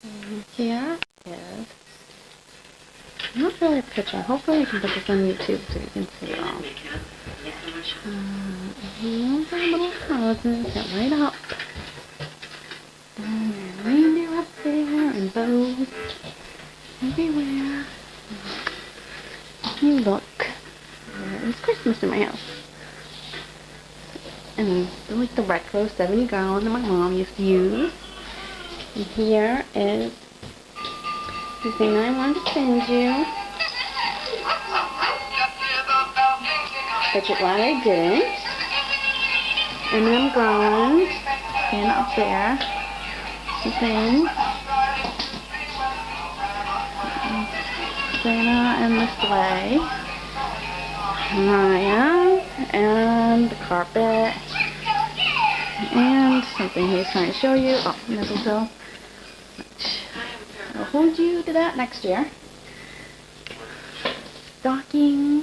And here is, not really a picture. Hopefully I can put this on YouTube so you can see it all. These are little houses that light up. And there's reindeer up there and bows everywhere. You look. It's Christmas in my house. And like the retro 70 gallon that my mom used to use. And here is the thing I wanted to send you. But you're glad I didn't. And then I'm going stand up there. The thing. Santa and the sleigh. Maya and the carpet. And something he's trying to show you. Oh, mistletoe. I'll hold you to that next year. Stockings.